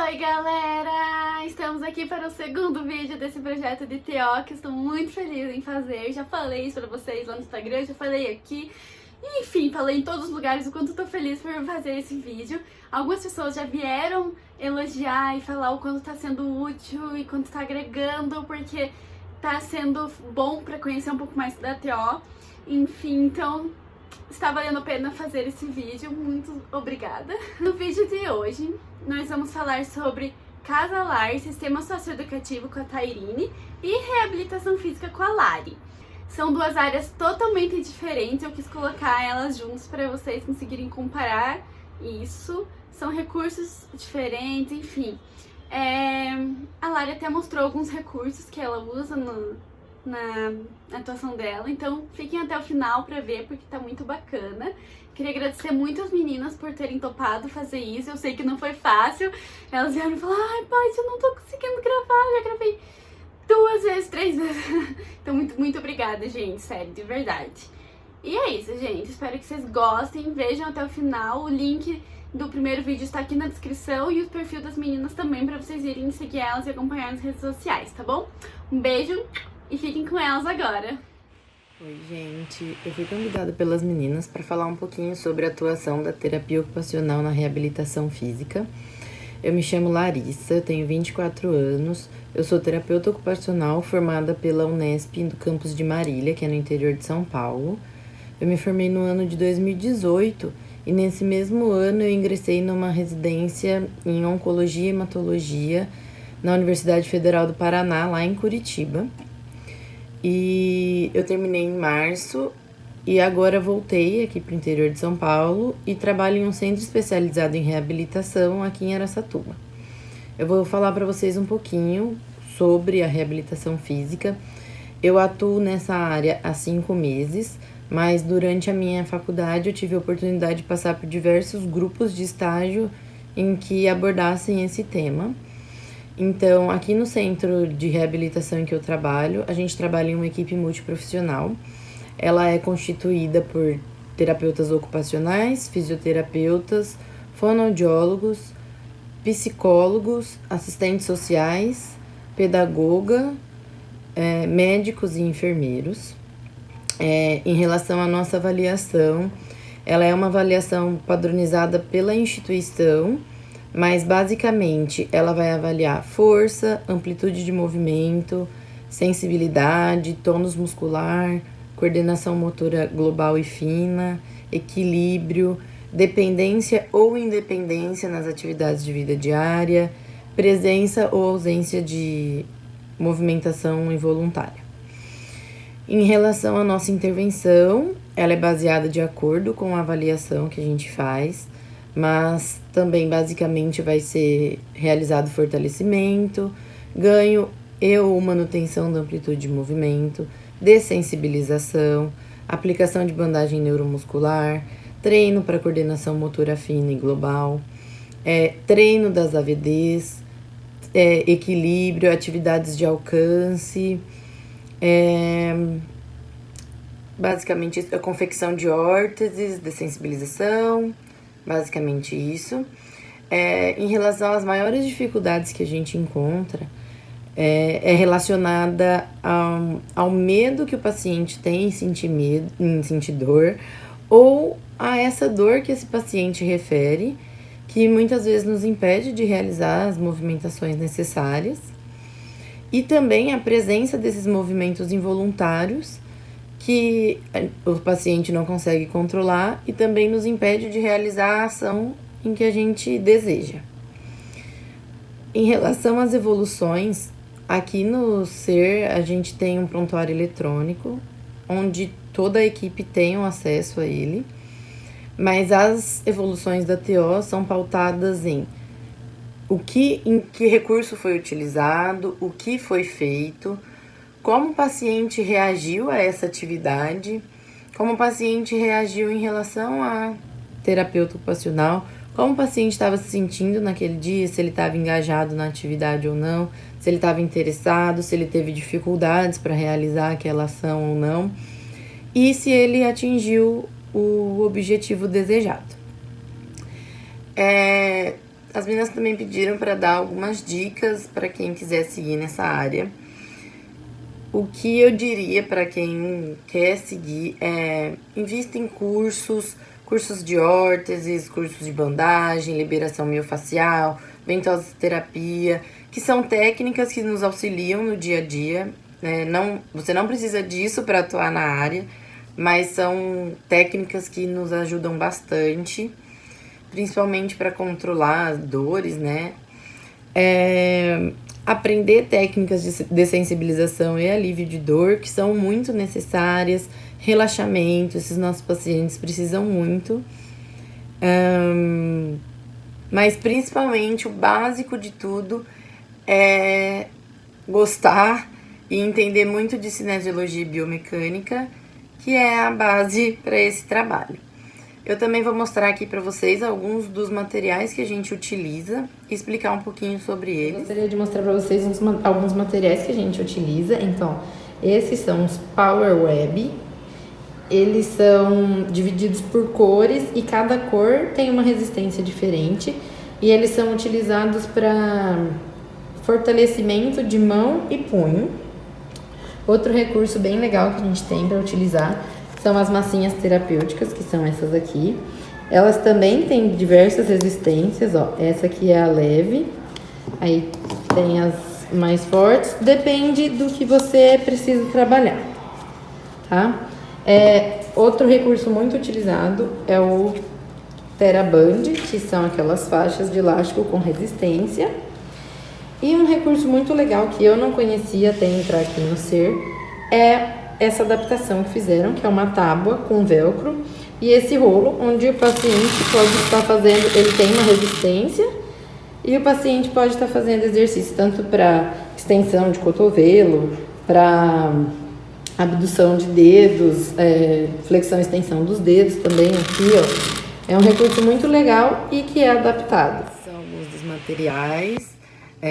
Oi galera! Estamos aqui para o segundo vídeo desse projeto de TO que estou muito feliz em fazer. Já falei isso pra vocês lá no Instagram, já falei aqui. Enfim, falei em todos os lugares o quanto estou feliz por fazer esse vídeo. Algumas pessoas já vieram elogiar e falar o quanto está sendo útil e quanto está agregando, porque está sendo bom para conhecer um pouco mais da TO. Enfim, então está valendo a pena fazer esse vídeo, muito obrigada. No vídeo de hoje, nós vamos falar sobre Casa-Lar, Sistema Socioeducativo com a Tairine e Reabilitação Física com a Lari. São duas áreas totalmente diferentes, eu quis colocar elas juntas para vocês conseguirem comparar isso. São recursos diferentes, enfim. A Lari até mostrou alguns recursos que ela usa na atuação dela, então fiquem até o final pra ver, porque tá muito bacana. Queria agradecer muito as meninas por terem topado fazer isso, eu sei que não foi fácil. Elas vieram e falaram: ai, pai, eu não tô conseguindo gravar, já gravei 2 vezes, 3 vezes. Então muito obrigada, gente, sério, de verdade. E é isso, gente, espero que vocês gostem, vejam até o final. O link do primeiro vídeo está aqui na descrição e o perfil das meninas também, pra vocês irem seguir elas e acompanhar nas redes sociais, tá bom? Um beijo e fiquem com elas agora. Oi, gente. Eu fui convidada pelas meninas para falar um pouquinho sobre a atuação da terapia ocupacional na reabilitação física. Eu me chamo Larissa, eu tenho 24 anos, eu sou terapeuta ocupacional formada pela Unesp do campus de Marília, que é no interior de São Paulo. Eu me formei no ano de 2018 e nesse mesmo ano eu ingressei numa residência em Oncologia e Hematologia na Universidade Federal do Paraná, lá em Curitiba. E eu terminei em março e agora voltei aqui para o interior de São Paulo e trabalho em um centro especializado em reabilitação aqui em Araçatuba. Eu vou falar para vocês um pouquinho sobre a reabilitação física. Eu atuo nessa área há 5 meses, mas durante a minha faculdade eu tive a oportunidade de passar por diversos grupos de estágio em que abordassem esse tema. Então, aqui no centro de reabilitação em que eu trabalho, a gente trabalha em uma equipe multiprofissional. Ela é constituída por terapeutas ocupacionais, fisioterapeutas, fonoaudiólogos, psicólogos, assistentes sociais, pedagoga, médicos e enfermeiros. Em relação à nossa avaliação, ela é uma avaliação padronizada pela instituição, mas basicamente ela vai avaliar força, amplitude de movimento, sensibilidade, tônus muscular, coordenação motora global e fina, equilíbrio, dependência ou independência nas atividades de vida diária, presença ou ausência de movimentação involuntária. Em relação à nossa intervenção, ela é baseada de acordo com a avaliação que a gente faz, mas também basicamente vai ser realizado fortalecimento, ganho e ou manutenção da amplitude de movimento, dessensibilização, aplicação de bandagem neuromuscular, treino para coordenação motora fina e global, treino das AVDs, equilíbrio, atividades de alcance, basicamente a confecção de órteses, dessensibilização, basicamente isso. Em relação às maiores dificuldades que a gente encontra, é relacionada ao medo que o paciente tem em sentir dor, ou a essa dor que esse paciente refere, que muitas vezes nos impede de realizar as movimentações necessárias, e também a presença desses movimentos involuntários que o paciente não consegue controlar e também nos impede de realizar a ação em que a gente deseja. Em relação às evoluções, aqui no SER a gente tem um prontuário eletrônico, onde toda a equipe tem um acesso a ele, mas as evoluções da TO são pautadas em que recurso foi utilizado, o que foi feito, como o paciente reagiu a essa atividade, como o paciente reagiu em relação à terapeuta ocupacional, como o paciente estava se sentindo naquele dia, se ele estava engajado na atividade ou não, se ele estava interessado, se ele teve dificuldades para realizar aquela ação ou não, e se ele atingiu o objetivo desejado. as meninas também pediram para dar algumas dicas para quem quiser seguir nessa área. O que eu diria para quem quer seguir é invista em cursos de órteses, cursos de bandagem, liberação miofascial, ventosoterapia, que são técnicas que nos auxiliam no dia a dia. Você não precisa disso para atuar na área, mas são técnicas que nos ajudam bastante, principalmente para controlar as dores, né? Aprender técnicas de dessensibilização e alívio de dor, que são muito necessárias, relaxamento, esses nossos pacientes precisam muito. Mas principalmente o básico de tudo é gostar e entender muito de cinesiologia e biomecânica, que é a base para esse trabalho. Eu também vou mostrar aqui para vocês alguns dos materiais que a gente utiliza e explicar um pouquinho sobre eles. Eu gostaria de mostrar para vocês alguns materiais que a gente utiliza. Então, esses são os Power Web. Eles são divididos por cores e cada cor tem uma resistência diferente. E eles são utilizados para fortalecimento de mão e punho. Outro recurso bem legal que a gente tem para utilizar são as massinhas terapêuticas, que são essas aqui. Elas também têm diversas resistências, ó. Essa aqui é a leve, aí tem as mais fortes, depende do que você precisa trabalhar, tá? Outro recurso muito utilizado é o TheraBand, que são aquelas faixas de elástico com resistência. E um recurso muito legal que eu não conhecia até entrar aqui no SER é essa adaptação que fizeram, que é uma tábua com velcro e esse rolo, onde o paciente pode estar fazendo, ele tem uma resistência e o paciente pode estar fazendo exercício tanto para extensão de cotovelo, para abdução de dedos, flexão e extensão dos dedos também aqui, ó. É um recurso muito legal e que é adaptado. São alguns dos materiais.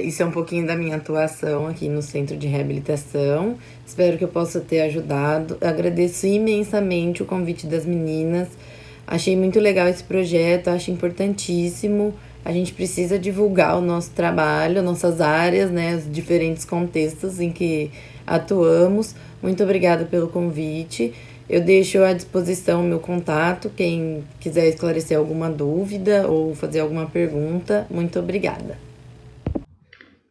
Isso é um pouquinho da minha atuação aqui no Centro de Reabilitação. Espero que eu possa ter ajudado. Agradeço imensamente o convite das meninas. Achei muito legal esse projeto, acho importantíssimo. A gente precisa divulgar o nosso trabalho, nossas áreas, né, os diferentes contextos em que atuamos. Muito obrigada pelo convite. Eu deixo à disposição o meu contato, quem quiser esclarecer alguma dúvida ou fazer alguma pergunta. Muito obrigada.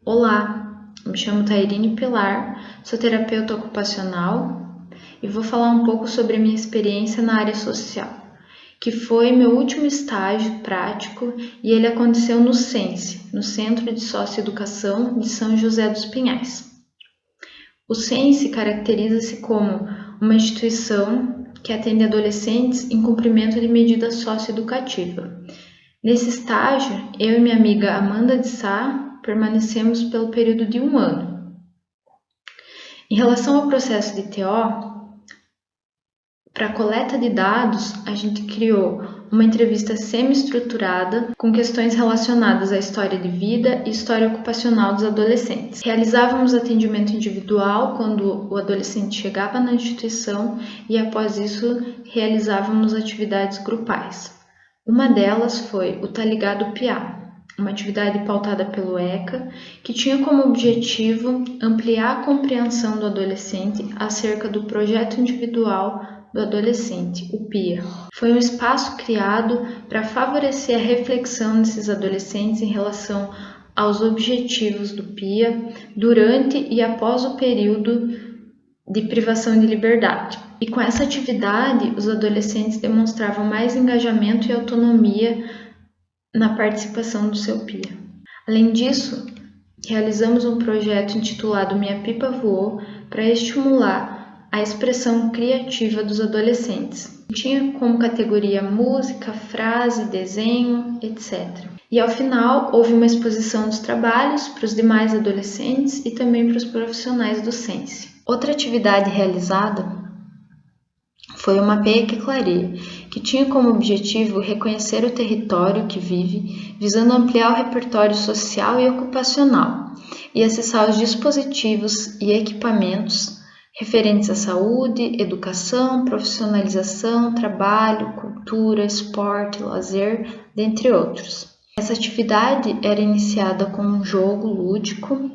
Olá, me chamo Tairine Pilar, sou terapeuta ocupacional e vou falar um pouco sobre a minha experiência na área social, que foi meu último estágio prático e ele aconteceu no SENSE, no Centro de Socioeducação de São José dos Pinhais. O SENSE caracteriza-se como uma instituição que atende adolescentes em cumprimento de medida socioeducativa. Nesse estágio, eu e minha amiga Amanda de Sá permanecemos pelo período de 1 ano. Em relação ao processo de TO, para a coleta de dados, a gente criou uma entrevista semi-estruturada com questões relacionadas à história de vida e história ocupacional dos adolescentes. Realizávamos atendimento individual quando o adolescente chegava na instituição e, após isso, realizávamos atividades grupais. Uma delas foi o Tá Ligado PIA, uma atividade pautada pelo ECA, que tinha como objetivo ampliar a compreensão do adolescente acerca do projeto individual do adolescente, o PIA. Foi um espaço criado para favorecer a reflexão desses adolescentes em relação aos objetivos do PIA durante e após o período de privação de liberdade. E com essa atividade, os adolescentes demonstravam mais engajamento e autonomia na participação do seu PIA. Além disso, realizamos um projeto intitulado Minha Pipa Voou para estimular a expressão criativa dos adolescentes. Tinha como categoria música, frase, desenho, etc. E ao final, houve uma exposição dos trabalhos para os demais adolescentes e também para os profissionais do SENSE. Outra atividade realizada foi o Mapeia que Clareia, que tinha como objetivo reconhecer o território que vive, visando ampliar o repertório social e ocupacional, e acessar os dispositivos e equipamentos referentes à saúde, educação, profissionalização, trabalho, cultura, esporte, lazer, dentre outros. Essa atividade era iniciada com um jogo lúdico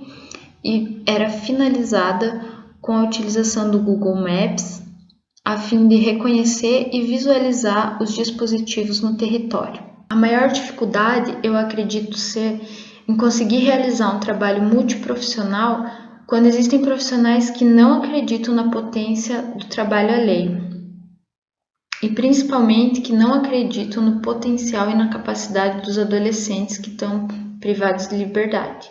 e era finalizada com a utilização do Google Maps a fim de reconhecer e visualizar os dispositivos no território. A maior dificuldade, eu acredito, ser em conseguir realizar um trabalho multiprofissional quando existem profissionais que não acreditam na potência do trabalho alheio e principalmente que não acreditam no potencial e na capacidade dos adolescentes que estão privados de liberdade.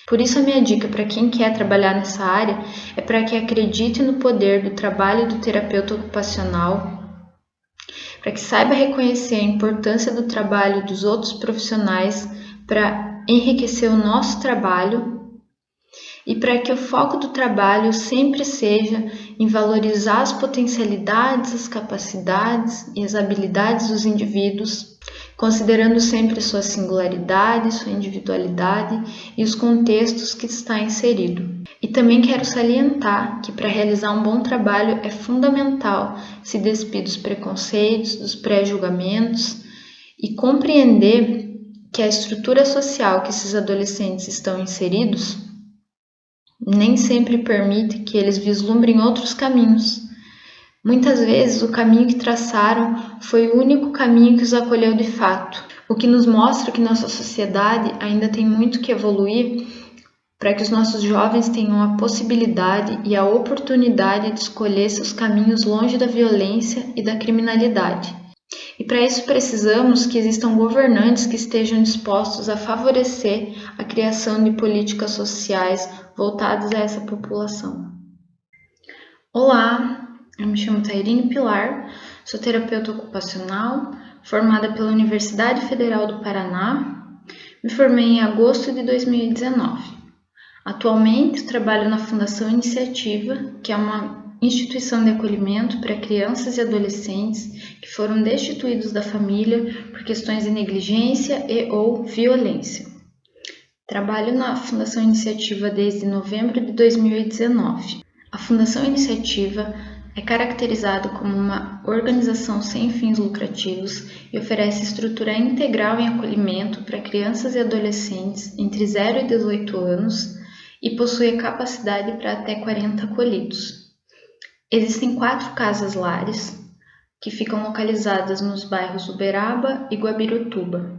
Por isso, a minha dica para quem quer trabalhar nessa área é para que acredite no poder do trabalho do terapeuta ocupacional, para que saiba reconhecer a importância do trabalho dos outros profissionais para enriquecer o nosso trabalho e para que o foco do trabalho sempre seja em valorizar as potencialidades, as capacidades e as habilidades dos indivíduos, considerando sempre sua singularidade, sua individualidade e os contextos que está inserido. E também quero salientar que para realizar um bom trabalho é fundamental se despir dos preconceitos, dos pré-julgamentos e compreender que a estrutura social que esses adolescentes estão inseridos nem sempre permite que eles vislumbrem outros caminhos. Muitas vezes o caminho que traçaram foi o único caminho que os acolheu de fato, o que nos mostra que nossa sociedade ainda tem muito que evoluir para que os nossos jovens tenham a possibilidade e a oportunidade de escolher seus caminhos longe da violência e da criminalidade. E para isso precisamos que existam governantes que estejam dispostos a favorecer a criação de políticas sociais voltadas a essa população. Olá, eu me chamo Tairine Pilar, sou terapeuta ocupacional, formada pela Universidade Federal do Paraná, me formei em agosto de 2019. Atualmente trabalho na Fundação Iniciativa, que é uma instituição de acolhimento para crianças e adolescentes que foram destituídos da família por questões de negligência e ou violência. Trabalho na Fundação Iniciativa desde novembro de 2019. A Fundação Iniciativa é caracterizada como uma organização sem fins lucrativos e oferece estrutura integral em acolhimento para crianças e adolescentes entre 0 e 18 anos e possui capacidade para até 40 acolhidos. Existem 4 casas-lares que ficam localizadas nos bairros Uberaba e Guabirutuba.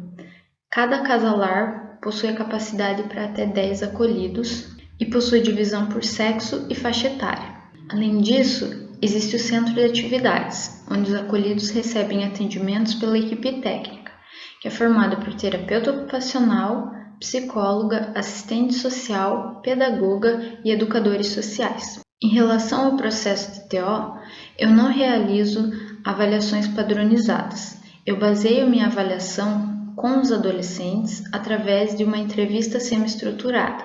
Cada casa-lar possui a capacidade para até 10 acolhidos e possui divisão por sexo e faixa etária. Além disso, existe o centro de atividades, onde os acolhidos recebem atendimentos pela equipe técnica, que é formada por terapeuta ocupacional, psicóloga, assistente social, pedagoga e educadores sociais. Em relação ao processo de TO, eu não realizo avaliações padronizadas. Eu baseio minha avaliação com os adolescentes através de uma entrevista semi-estruturada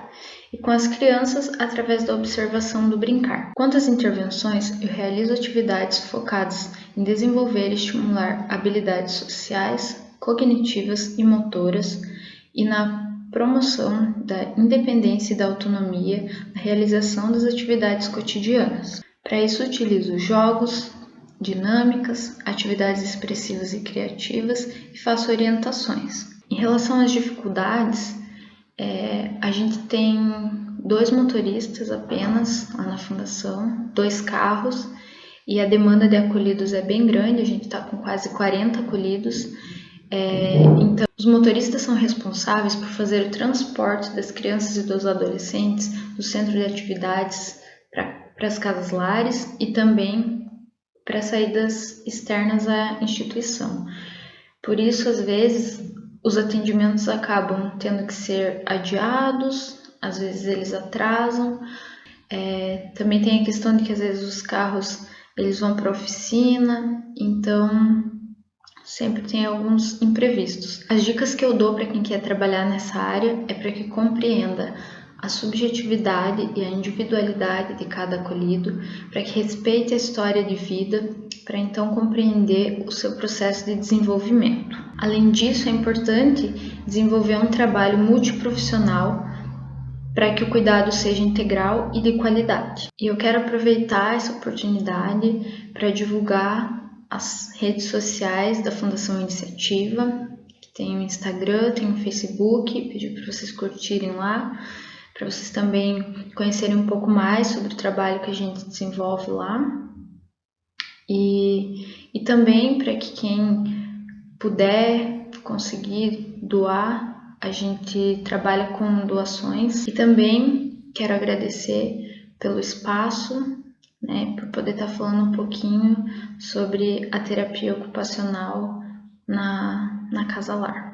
e com as crianças através da observação do brincar. Quanto às intervenções, eu realizo atividades focadas em desenvolver e estimular habilidades sociais, cognitivas e motoras e na promoção da independência e da autonomia na realização das atividades cotidianas. Para isso, utilizo jogos, dinâmicas, atividades expressivas e criativas e faço orientações. Em relação às dificuldades, a gente tem 2 motoristas apenas lá na fundação, 2 carros e a demanda de acolhidos é bem grande, a gente está com quase 40 acolhidos. Então, os motoristas são responsáveis por fazer o transporte das crianças e dos adolescentes do centro de atividades para as casas-lares e também para saídas externas à instituição. Por isso, às vezes, os atendimentos acabam tendo que ser adiados, às vezes eles atrasam. Também tem a questão de que às vezes os carros eles vão para a oficina, então sempre tem alguns imprevistos. As dicas que eu dou para quem quer trabalhar nessa área é para que compreenda a subjetividade e a individualidade de cada acolhido, para que respeite a história de vida, para então compreender o seu processo de desenvolvimento. Além disso, é importante desenvolver um trabalho multiprofissional para que o cuidado seja integral e de qualidade. E eu quero aproveitar essa oportunidade para divulgar as redes sociais da Fundação Iniciativa, que Tem o Instagram, tem o Facebook, pedir para vocês curtirem lá, para vocês também conhecerem um pouco mais sobre o trabalho que a gente desenvolve lá. E também para que quem puder conseguir doar, a gente trabalha com doações. E também quero agradecer pelo espaço, né, por poder estar falando um pouquinho sobre a terapia ocupacional na Casa Lar.